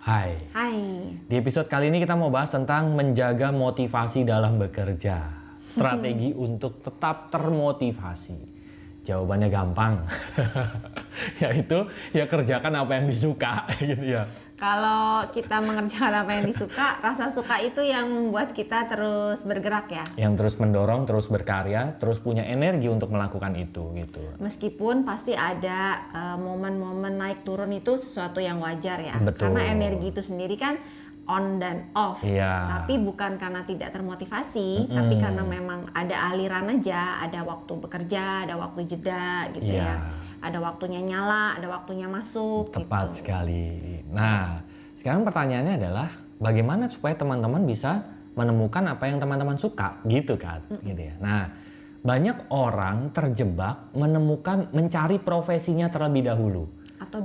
Hai. Hai. Di episode kali ini kita mau bahas tentang menjaga motivasi dalam bekerja. Strategi untuk tetap termotivasi. Jawabannya gampang. Yaitu ya kerjakan apa yang disuka gitu ya. Kalau kita mengerjakan apa yang disuka, rasa suka itu yang membuat kita terus bergerak ya. Yang terus mendorong, terus berkarya, terus punya energi untuk melakukan itu gitu. Meskipun pasti ada momen-momen naik turun itu sesuatu yang wajar ya. Betul. Karena energi itu sendiri kan on dan off. Iya. Tapi bukan karena tidak termotivasi, tapi karena memang ada aliran aja, ada waktu bekerja, ada waktu jeda gitu Iya. ya. Ada waktunya nyala, ada waktunya masuk. Tepat gitu. sekali. Nah, sekarang pertanyaannya adalah bagaimana supaya teman-teman bisa menemukan apa yang teman-teman suka, gitu kan? Gitu ya. Nah, banyak orang terjebak mencari profesinya terlebih dahulu. Atau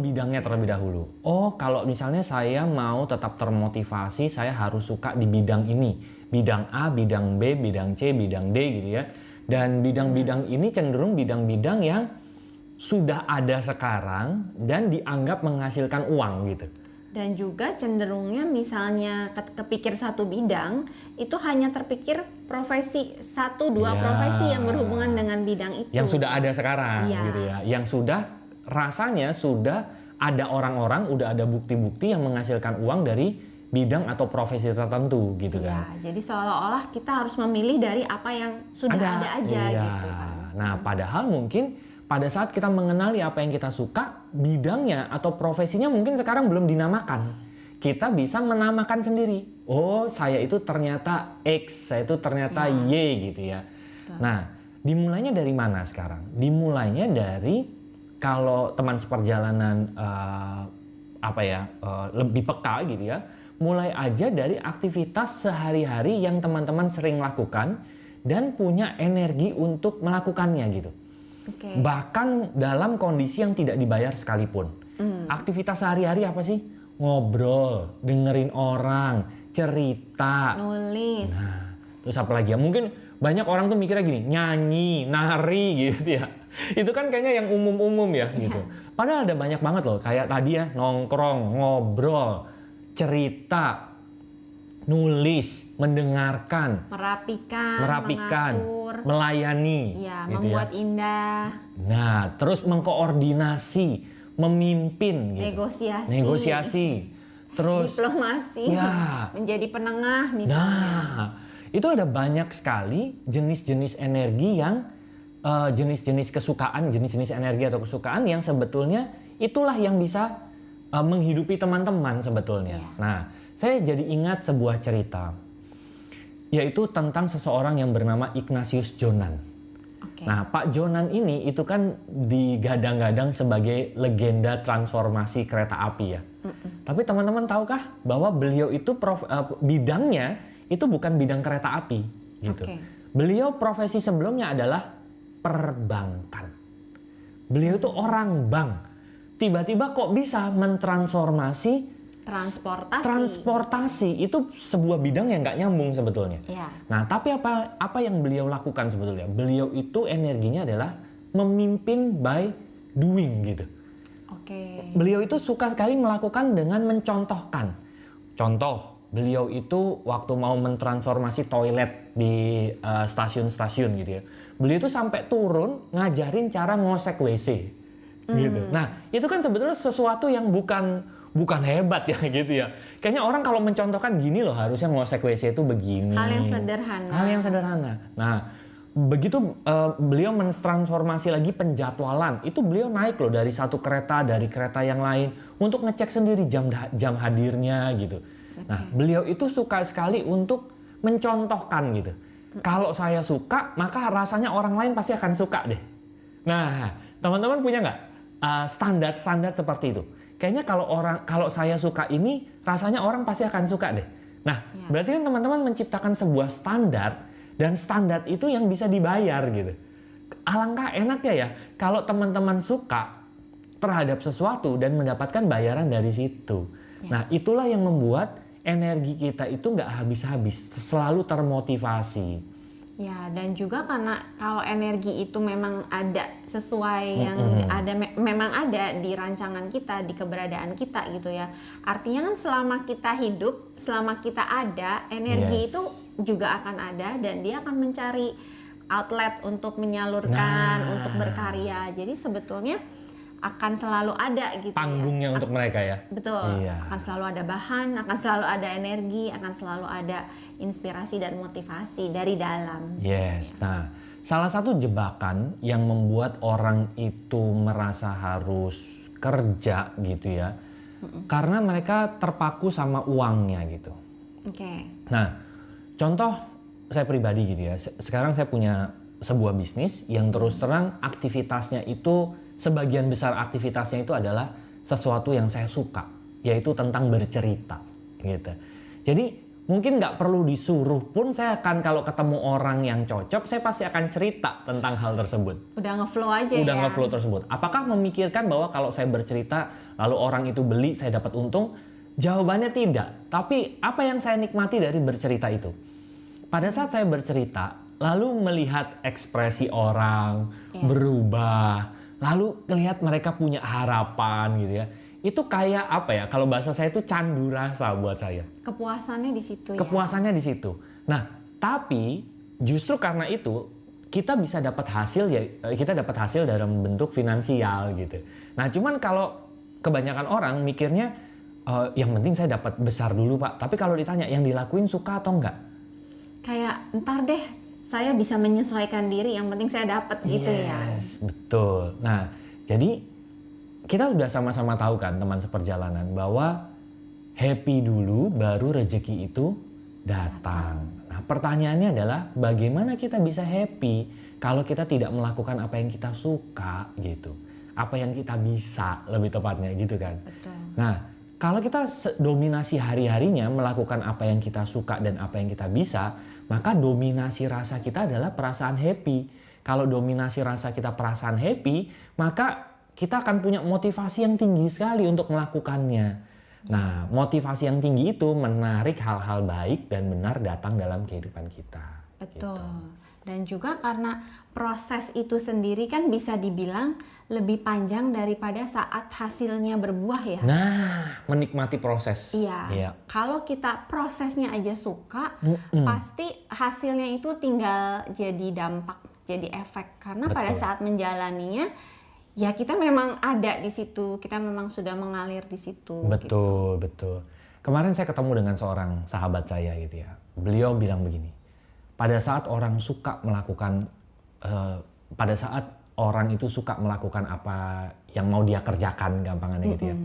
bidangnya terlebih dahulu. Oh, kalau misalnya saya mau tetap termotivasi, saya harus suka di bidang ini. Bidang A, bidang B, bidang C, bidang D gitu ya. Dan bidang-bidang ini cenderung bidang-bidang yang sudah ada sekarang dan dianggap menghasilkan uang gitu. Dan juga cenderungnya misalnya kepikir satu bidang, itu hanya terpikir profesi, dua Ya. profesi yang berhubungan dengan bidang itu. Yang sudah ada sekarang Iya. gitu ya. Yang sudah rasanya sudah ada orang-orang, udah ada bukti-bukti yang menghasilkan uang dari bidang atau profesi tertentu gitu kan. Jadi seolah-olah kita harus memilih dari apa yang sudah ada aja Iya. gitu kan. Nah, padahal mungkin pada saat kita mengenali apa yang kita suka, bidangnya atau profesinya mungkin sekarang belum dinamakan. Kita bisa menamakan sendiri. Oh, saya itu ternyata X, saya itu ternyata Y gitu ya. Betul. Nah, dimulainya dari mana sekarang? Dimulainya dari kalau teman seperjalanan lebih peka gitu ya. Mulai aja dari aktivitas sehari-hari yang teman-teman sering lakukan dan punya energi untuk melakukannya gitu. Oke. Bahkan dalam kondisi yang tidak dibayar sekalipun. Aktivitas sehari-hari apa sih? Ngobrol, dengerin orang, cerita. Nulis. Nah, terus apa lagi ya? Mungkin banyak orang tuh mikirnya gini, nyanyi, nari gitu ya. Itu kan kayaknya yang umum-umum ya gitu. Padahal ada banyak banget loh. Kayak tadi ya, nongkrong, ngobrol, cerita, nulis, mendengarkan, merapikan, mengatur, melayani, ya, gitu membuat ya. indah, Nah, terus mengkoordinasi, memimpin, gitu. Negosiasi, terus diplomasi, ya. menjadi penengah misalnya. Nah, itu ada banyak sekali jenis-jenis energi yang jenis-jenis kesukaan, jenis-jenis energi atau kesukaan yang sebetulnya itulah yang bisa menghidupi teman-teman sebetulnya. Yeah. Nah, saya jadi ingat sebuah cerita, yaitu tentang seseorang yang bernama Ignatius Jonan. Oke. Nah, Pak Jonan ini itu kan digadang-gadang sebagai legenda transformasi kereta api ya. Tapi teman-teman tahukah bahwa beliau itu bidangnya itu bukan bidang kereta api gitu. Oke. Beliau profesi sebelumnya adalah perbankan. Beliau itu orang bank. Tiba-tiba kok bisa mentransformasi transportasi itu sebuah bidang yang nggak nyambung sebetulnya. Iya. Nah, tapi apa yang beliau lakukan sebetulnya? Beliau itu energinya adalah memimpin by doing gitu. Oke. Beliau itu suka sekali melakukan dengan mencontohkan. Contoh, beliau itu waktu mau mentransformasi toilet di stasiun-stasiun gitu ya. Beliau itu sampai turun ngajarin cara ngosek WC gitu. Nah, itu kan sebetulnya sesuatu yang bukan hebat ya gitu ya. Kayaknya orang kalau mencontohkan gini loh, harusnya ngosek WC itu begini. Hal yang sederhana. Nah, begitu beliau mentransformasi lagi penjadwalan, itu beliau naik loh dari satu kereta, dari kereta yang lain untuk ngecek sendiri jam hadirnya gitu. Nah, beliau itu suka sekali untuk mencontohkan gitu. Kalau saya suka, maka rasanya orang lain pasti akan suka deh. Nah, teman-teman punya nggak standar-standar seperti itu? Kayaknya kalau saya suka ini, rasanya orang pasti akan suka deh. Nah, berarti kan teman-teman menciptakan sebuah standar, dan standar itu yang bisa dibayar gitu. Alangkah enaknya ya kalau teman-teman suka terhadap sesuatu dan mendapatkan bayaran dari situ. Nah, itulah yang membuat energi kita itu nggak habis-habis, selalu termotivasi Ya, dan juga karena kalau energi itu memang ada sesuai yang ada memang ada di rancangan kita, di keberadaan kita gitu ya. Artinya kan selama kita hidup, selama kita ada, energi itu juga akan ada dan dia akan mencari outlet untuk menyalurkan, untuk berkarya. Jadi sebetulnya akan selalu ada gitu panggungnya untuk mereka ya. Betul, akan selalu ada bahan, akan selalu ada energi, akan selalu ada inspirasi dan motivasi dari dalam. Yes, nah salah satu jebakan yang membuat orang itu merasa harus kerja gitu ya, karena mereka terpaku sama uangnya gitu. Oke. Nah, contoh saya pribadi gitu ya, sekarang saya punya sebuah bisnis yang terus terang aktivitasnya itu, sebagian besar aktivitasnya itu adalah sesuatu yang saya suka, yaitu tentang bercerita gitu. Jadi mungkin nggak perlu disuruh pun saya akan, kalau ketemu orang yang cocok, saya pasti akan cerita tentang hal tersebut. Udah ngeflow aja ya? Udah ngeflow tersebut. Apakah memikirkan bahwa kalau saya bercerita lalu orang itu beli, saya dapat untung? Jawabannya tidak. Tapi apa yang saya nikmati dari bercerita itu? Pada saat saya bercerita, lalu melihat ekspresi orang berubah, lalu melihat mereka punya harapan gitu ya. Itu kayak apa ya? Kalau bahasa saya itu candu rasa buat saya. Kepuasannya di situ ya. Kepuasannya di situ. Nah, tapi justru karena itu kita bisa dapat hasil ya, kita dapat hasil dalam bentuk finansial gitu. Nah, cuman kalau kebanyakan orang mikirnya yang penting saya dapat besar dulu, Pak. Tapi kalau ditanya yang dilakuin suka atau enggak? Kayak ntar deh, saya bisa menyesuaikan diri, yang penting saya dapat gitu ya. Yes, betul. Nah, jadi kita udah sama-sama tahu kan teman seperjalanan bahwa happy dulu baru rezeki itu datang. Nah, pertanyaannya adalah bagaimana kita bisa happy kalau kita tidak melakukan apa yang kita suka gitu. Apa yang kita bisa, lebih tepatnya gitu kan. Betul. Nah, kalau kita dominasi hari-harinya melakukan apa yang kita suka dan apa yang kita bisa, maka dominasi rasa kita adalah perasaan happy. Kalau dominasi rasa kita perasaan happy, maka kita akan punya motivasi yang tinggi sekali untuk melakukannya. Nah, motivasi yang tinggi itu menarik hal-hal baik dan benar datang dalam kehidupan kita. Betul. Gitu. Dan juga karena proses itu sendiri kan bisa dibilang lebih panjang daripada saat hasilnya berbuah ya. Nah, menikmati proses. Iya. Kalau kita prosesnya aja suka, pasti hasilnya itu tinggal jadi dampak, jadi efek. Karena pada saat menjalaninya, ya kita memang ada di situ, kita memang sudah mengalir di situ. Betul, betul. Kemarin saya ketemu dengan seorang sahabat saya gitu ya. Beliau bilang begini, pada saat orang suka melakukan, pada saat orang itu suka melakukan apa yang mau dia kerjakan, gampangannya gitu ya.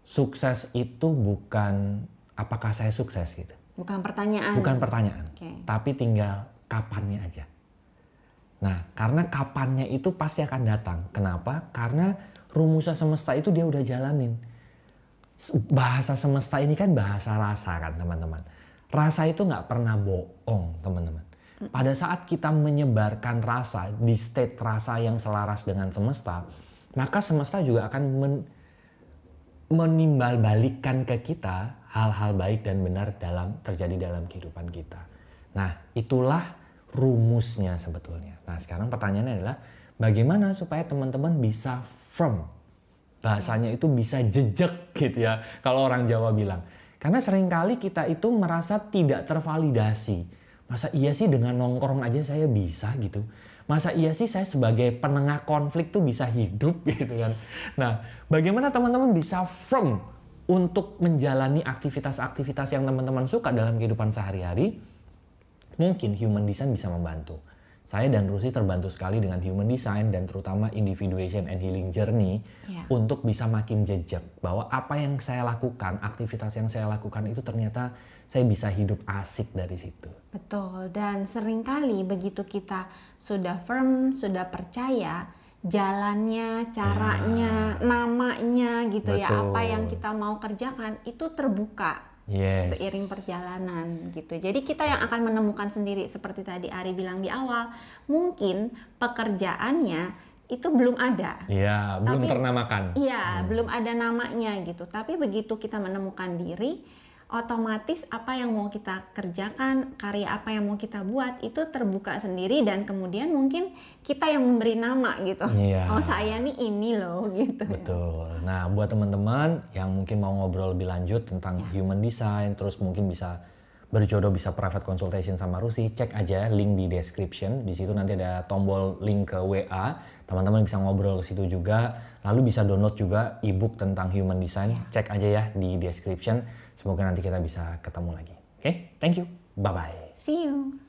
Sukses itu bukan apakah saya sukses gitu. Bukan pertanyaan. Bukan pertanyaan. Tapi tinggal kapannya aja. Nah, karena kapannya itu pasti akan datang. Kenapa? Karena rumusnya semesta itu dia udah jalanin. Bahasa semesta ini kan bahasa rasa kan teman-teman. Rasa itu nggak pernah bohong teman-teman. Pada saat kita menyebarkan rasa di state rasa yang selaras dengan semesta, maka semesta juga akan menimbal-balikan ke kita hal-hal baik dan benar terjadi dalam kehidupan kita. Nah, itulah rumusnya sebetulnya. Nah, sekarang pertanyaannya adalah bagaimana supaya teman-teman bisa firm? Bahasanya itu bisa jejak gitu ya, kalau orang Jawa bilang. Karena seringkali kita itu merasa tidak tervalidasi. Masa iya sih dengan nongkrong aja saya bisa gitu? Masa iya sih saya sebagai penengah konflik tuh bisa hidup gitu kan? Nah, bagaimana teman-teman bisa firm untuk menjalani aktivitas-aktivitas yang teman-teman suka dalam kehidupan sehari-hari? Mungkin human design bisa membantu. Saya dan Rusi terbantu sekali dengan human design dan terutama individuation and healing journey untuk bisa makin jejak bahwa apa yang saya lakukan, aktivitas yang saya lakukan itu ternyata saya bisa hidup asik dari situ. Betul, dan seringkali begitu kita sudah firm, sudah percaya, jalannya, caranya, namanya gitu ya, apa yang kita mau kerjakan itu terbuka. Seiring perjalanan gitu. Jadi kita yang akan menemukan sendiri seperti tadi Ari bilang di awal, mungkin pekerjaannya itu belum ada. Iya, belum ternamakan. Iya, belum ada namanya gitu. Tapi begitu kita menemukan diri, otomatis apa yang mau kita kerjakan, karya apa yang mau kita buat itu terbuka sendiri, dan kemudian mungkin kita yang memberi nama gitu. Iya. Oh saya nih ini loh gitu. Betul. Nah, buat teman-teman yang mungkin mau ngobrol lebih lanjut tentang human design, terus mungkin bisa berjodoh, bisa private consultation sama Rusi, cek aja link di description. Di situ nanti ada tombol link ke WA. Teman-teman bisa ngobrol ke situ juga. Lalu bisa download juga ebook tentang human design. Cek aja ya di description. Semoga nanti kita bisa ketemu lagi. Oke, thank you. Bye-bye. See you.